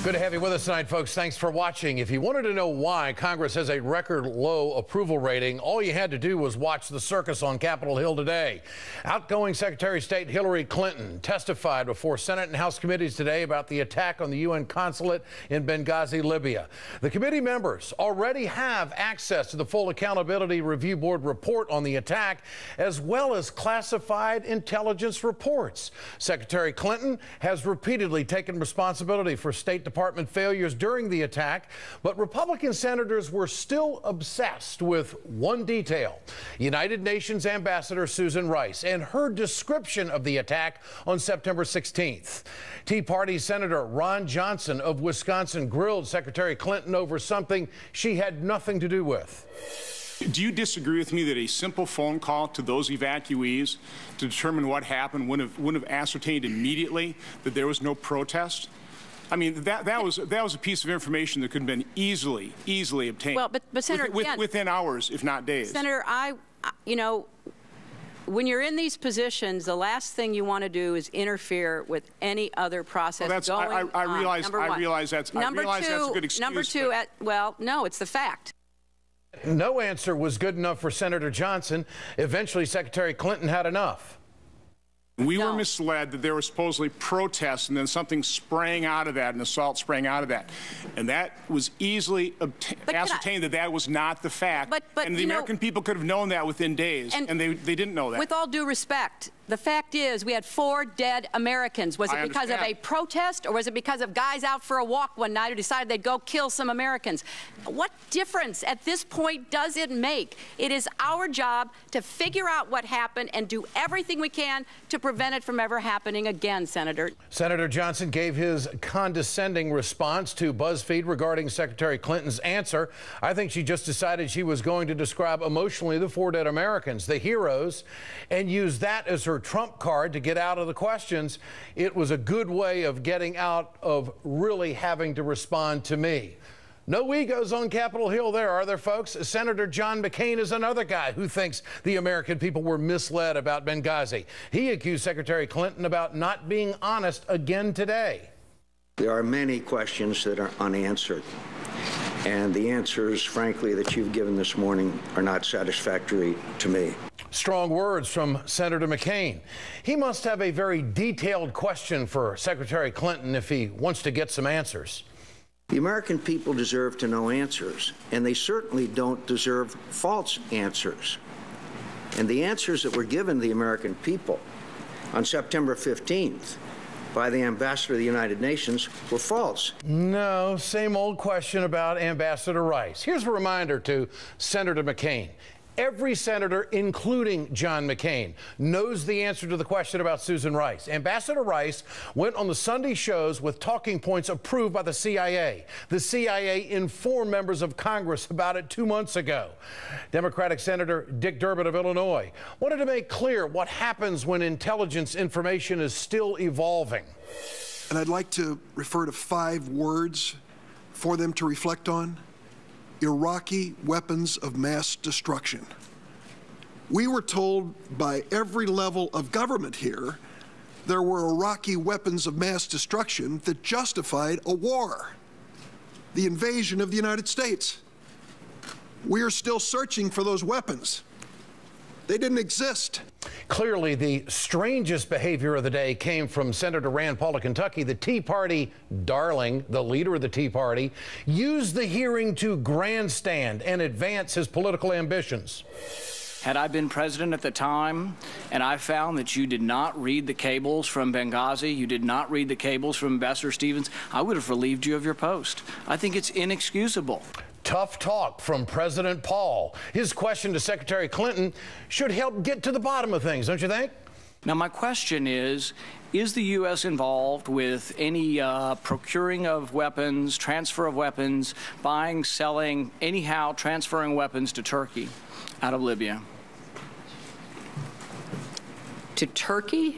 Good to have you with us tonight, folks. Thanks for watching. If you wanted to know why Congress has a record low approval rating, all you had to do was watch the circus on Capitol Hill today. Outgoing Secretary of State Hillary Clinton testified before Senate and House committees today about the attack on the UN consulate in Benghazi, Libya. The committee members already have access to the full Accountability Review Board report on the attack, as well as classified intelligence reports. Secretary Clinton has repeatedly taken responsibility for State Department failures during the attack, but Republican senators were still obsessed with one detail: United Nations Ambassador Susan Rice and her description of the attack on September 16th. Tea Party Senator Ron Johnson of Wisconsin grilled Secretary Clinton over something she had nothing to do with. Do you disagree with me that a simple phone call to those evacuees to determine what happened wouldn't have ascertained immediately that there was no protest? I mean, that was a piece of information that could have been easily obtained. Well, but Senator, within hours, if not days. Senator, you know, when you're in these positions, the last thing you want to do is interfere with any other process going on. I realize that's a good excuse. Number two, well, no, it's the fact. No answer was good enough for Senator Johnson. Eventually, Secretary Clinton had enough. We were misled that there were supposedly protests, and then something sprang out of that, an assault sprang out of that. And that was easily ascertained that that was not the fact. And the American people could have known that within days, and they didn't know that. With all due respect, the fact is we had 4 dead Americans. Was it because of a protest, or was it because of guys out for a walk one night who decided they'd go kill some Americans? What difference at this point does it make? It is our job to figure out what happened and do everything we can to prevent it from ever happening again, Senator. Senator Johnson gave his condescending response to BuzzFeed regarding Secretary Clinton's answer. I think she just decided she was going to describe emotionally the 4 dead Americans, the heroes, and use that as her trump card to get out of the questions. It was a good way of getting out of really having to respond to me. No egos on Capitol Hill there, are there, folks? Senator John McCain is another guy who thinks the American people were misled about Benghazi. He accused Secretary Clinton about not being honest again today. There are many questions that are unanswered, and the answers, frankly, that you've given this morning are not satisfactory to me. Strong words from Senator McCain. He must have a very detailed question for Secretary Clinton if he wants to get some answers. The American people deserve to know answers, and they certainly don't deserve false answers. And the answers that were given to the American people on September 15th by the ambassador of the United Nations were false. No, same old question about Ambassador Rice. Here's a reminder to Senator McCain. Every senator, including John McCain, knows the answer to the question about Susan Rice. Ambassador Rice went on the Sunday shows with talking points approved by the CIA. The CIA informed members of Congress about it 2 months ago. Democratic Senator Dick Durbin of Illinois wanted to make clear what happens when intelligence information is still evolving. And I'd like to refer to 5 words for them to reflect on. Iraqi weapons of mass destruction. We were told by every level of government here there were Iraqi weapons of mass destruction that justified a war, the invasion of the United States. We are still searching for those weapons. They didn't exist. Clearly, the strangest behavior of the day came from Senator Rand Paul of Kentucky. The Tea Party darling, the leader of the Tea Party, used the hearing to grandstand and advance his political ambitions. Had I been president at the time and I found that you did not read the cables from Benghazi, you did not read the cables from Ambassador Stevens, I would have relieved you of your post. I think it's inexcusable. Tough talk from President Paul. His question to Secretary Clinton should help get to the bottom of things, don't you think? Now, my question is the U.S. involved with any procuring of weapons, transfer of weapons, buying, selling, anyhow transferring weapons to Turkey out of Libya? To Turkey?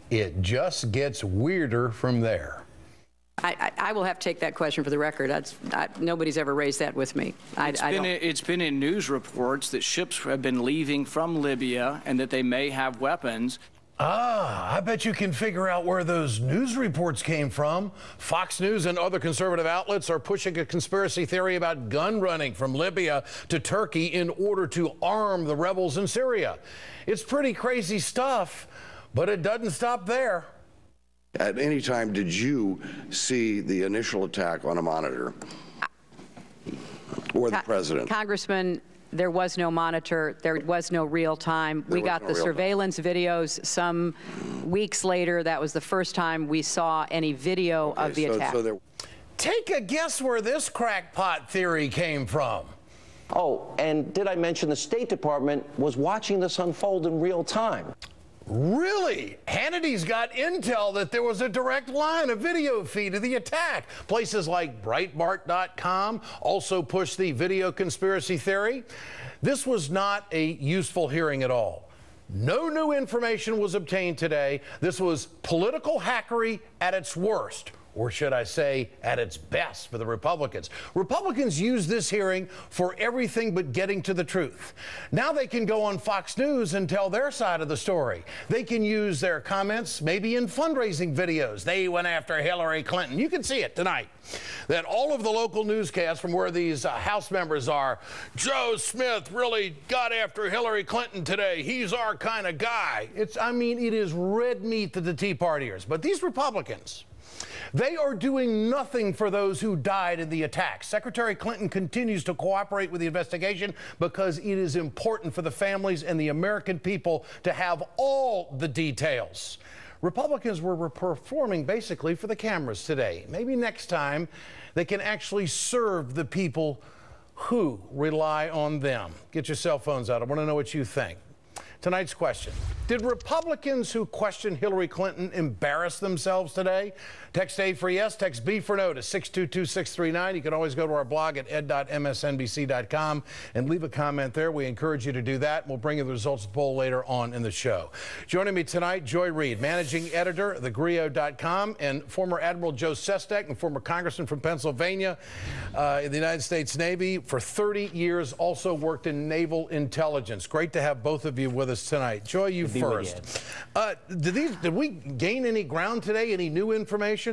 It just gets weirder from there. I will have to take that question for the record. Nobody's ever raised that with me. It's been in news reports that ships have been leaving from Libya and that they may have weapons. I bet you can figure out where those news reports came from. Fox News and other conservative outlets are pushing a conspiracy theory about gun running from Libya to Turkey in order to arm the rebels in Syria. It's pretty crazy stuff, but it doesn't stop there. At any time, did you see the initial attack on a monitor or the president? Congressman, there was no monitor. There was no real time. We got the surveillance videos some weeks later. That was the first time we saw any video of the attack. Take a guess where this crackpot theory came from. Oh, and did I mention the State Department was watching this unfold in real time? Really? Hannity's got intel that there was a direct line, a video feed of the attack. Places like Breitbart.com also pushed the video conspiracy theory. This was not a useful hearing at all. No new information was obtained today. This was political hackery at its worst. Or should I say, at its best for the Republicans. Republicans use this hearing for everything but getting to the truth. Now they can go on Fox News and tell their side of the story. They can use their comments maybe in fundraising videos. They went after Hillary Clinton. You can see it tonight. That all of the local newscasts from where these House members are, Joe Smith really got after Hillary Clinton today. He's our kind of guy. I mean, it is red meat to the Tea Partiers. But these Republicans, they are doing nothing for those who died in the attack. Secretary Clinton continues to cooperate with the investigation because it is important for the families and the American people to have all the details. Republicans were performing basically for the cameras today. Maybe next time they can actually serve the people who rely on them. Get your cell phones out. I want to know what you think. Tonight's question: did Republicans who questioned Hillary Clinton embarrass themselves today? Text A for yes, text B for no to 622-639. You can always go to our blog at ed.msnbc.com and leave a comment there. We encourage you to do that. We'll bring you the results of the poll later on in the show. Joining me tonight, Joy Reid, managing editor of thegrio.com, and former Admiral Joe Sestak, and former congressman from Pennsylvania in the United States Navy for 30 years, also worked in naval intelligence. Great to have both of you with us tonight. Joy, you first. Did we gain any ground today? Any new information?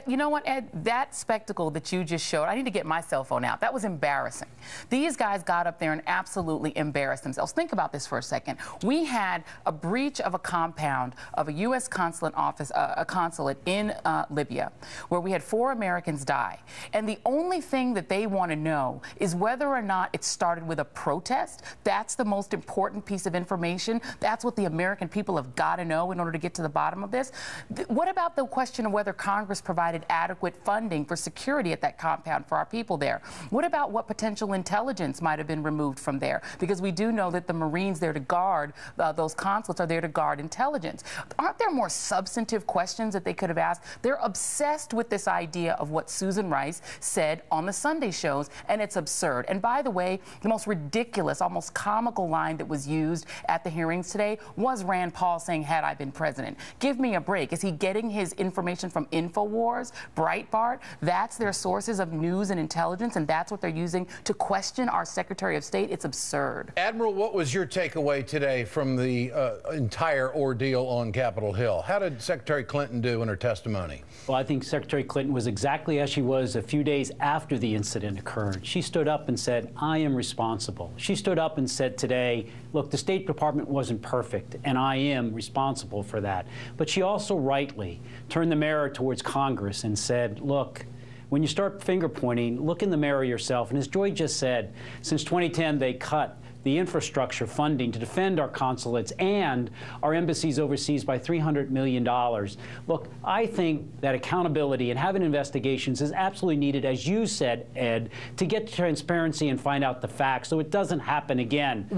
You know what, Ed? That spectacle that you just showed, I need to get my cell phone out. That was embarrassing. These guys got up there and absolutely embarrassed themselves. Think about this for a second. We had a breach of a compound of a U.S. consulate office, a consulate in Libya, where we had 4 Americans die. And the only thing that they want to know is whether or not it started with a protest. That's the most important piece of information. That's what the American people have got to know in order to get to the bottom of this. What about the question of whether Congress provided adequate funding for security at that compound for our people there? What about what potential intelligence might have been removed from there? Because we do know that the Marines there to guard those consulates are there to guard intelligence. Aren't there more substantive questions that they could have asked? They're obsessed with this idea of what Susan Rice said on the Sunday shows, and it's absurd. And by the way, the most ridiculous, almost comical line that was used at the hearings today was Rand Paul saying, "Had I been president." Give me a break. Is he getting his information from Infowars, Breitbart? That's their sources of news and intelligence, and that's what they're using to question our Secretary of State. It's absurd. Admiral, what was your takeaway today from the entire ordeal on Capitol Hill? How did Secretary Clinton do in her testimony? Well, I think Secretary Clinton was exactly as she was a few days after the incident occurred. She stood up and said, "I am responsible." She stood up and said today, look, the State Department wasn't perfect, and I am responsible for that. But she also rightly turned the mirror towards Congress and said, look, when you start finger pointing, look in the mirror yourself. And as Joy just said, since 2010, they cut the infrastructure funding to defend our consulates and our embassies overseas by $300 million. Look, I think that accountability and having investigations is absolutely needed, as you said, Ed, to get transparency and find out the facts so it doesn't happen again.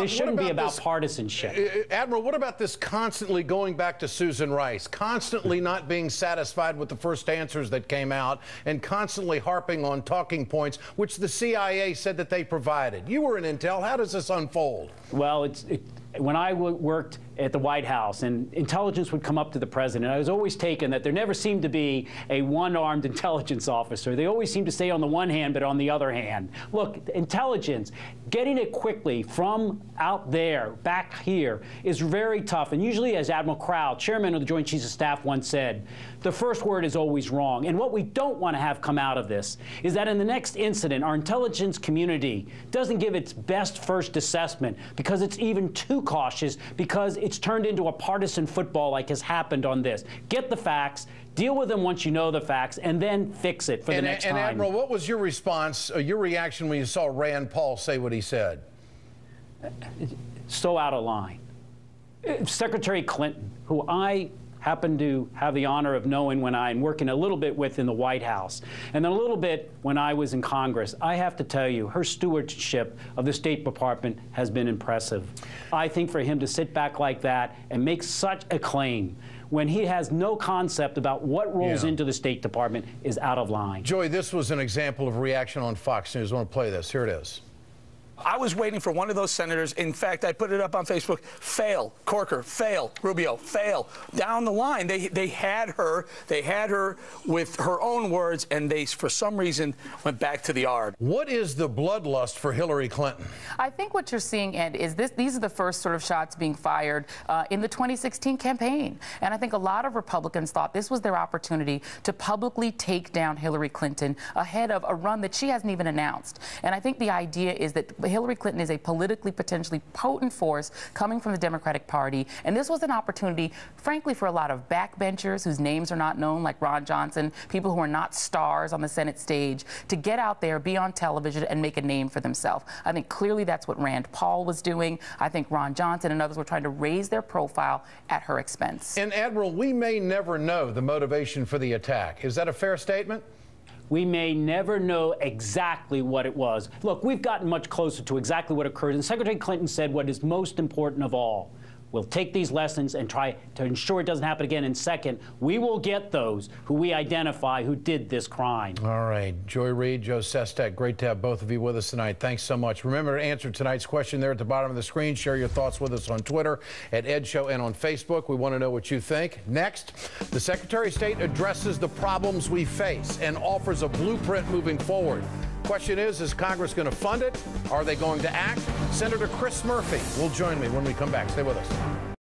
This shouldn't be about partisanship. Admiral, what about this constantly going back to Susan Rice, constantly not being satisfied with the first answers that came out, and constantly harping on talking points, which the CIA said that they provided? You were in intel. How does this unfold? Well, when I worked at the White House and intelligence would come up to the president, I was always taken that there never seemed to be a one-armed intelligence officer. They always seemed to say on the one hand, but on the other hand. Look, intelligence, getting it quickly from out there back here is very tough. And usually, as Admiral Crowell, chairman of the Joint Chiefs of Staff, once said, the first word is always wrong. And what we don't want to have come out of this is that in the next incident, our intelligence community doesn't give its best first assessment because it's even too cautious, because it's turned into a partisan football like has happened on this. Get the facts, deal with them once you know the facts, and then fix it for the next time. And Admiral, what was your response, your reaction when you saw Rand Paul say what he said? So out of line. Secretary Clinton, who I happen to have the honor of knowing when I'm working a little bit with in the White House, and then a little bit when I was in Congress, I have to tell you, her stewardship of the State Department has been impressive. I think for him to sit back like that and make such a claim when he has no concept about what rolls into the State Department is out of line. Joy, this was an example of reaction on Fox News. I want to play this. Here it is. I was waiting for one of those senators. In fact, I put it up on Facebook. Fail. Corker. Fail. Rubio. Fail. Down the line, they had her with her own words, and they, for some reason, went back to the ARB. What is the bloodlust for Hillary Clinton? I think what you're seeing, Ed, is these are the first sort of shots being fired in the 2016 campaign. And I think a lot of Republicans thought this was their opportunity to publicly take down Hillary Clinton ahead of a run that she hasn't even announced. And I think the idea is that Hillary Clinton is a politically potentially potent force coming from the Democratic Party, and this was an opportunity, frankly, for a lot of backbenchers whose names are not known, like Ron Johnson, people who are not stars on the Senate stage, to get out there, be on television, and make a name for themselves. I think clearly that's what Rand Paul was doing. I think Ron Johnson and others were trying to raise their profile at her expense. And Admiral, we may never know the motivation for the attack. Is that a fair statement? We may never know exactly what it was. Look, we've gotten much closer to exactly what occurred, and Secretary Clinton said what is most important of all. We'll take these lessons and try to ensure it doesn't happen again. And second, we will get those who we identify who did this crime. All right. Joy Reid, Joe Sestak, great to have both of you with us tonight. Thanks so much. Remember to answer tonight's question there at the bottom of the screen. Share your thoughts with us on Twitter at Ed Show and on Facebook. We want to know what you think. Next, the Secretary of State addresses the problems we face and offers a blueprint moving forward. Question is Congress going to fund it? Are they going to act? Senator Chris Murphy will join me when we come back. Stay with us.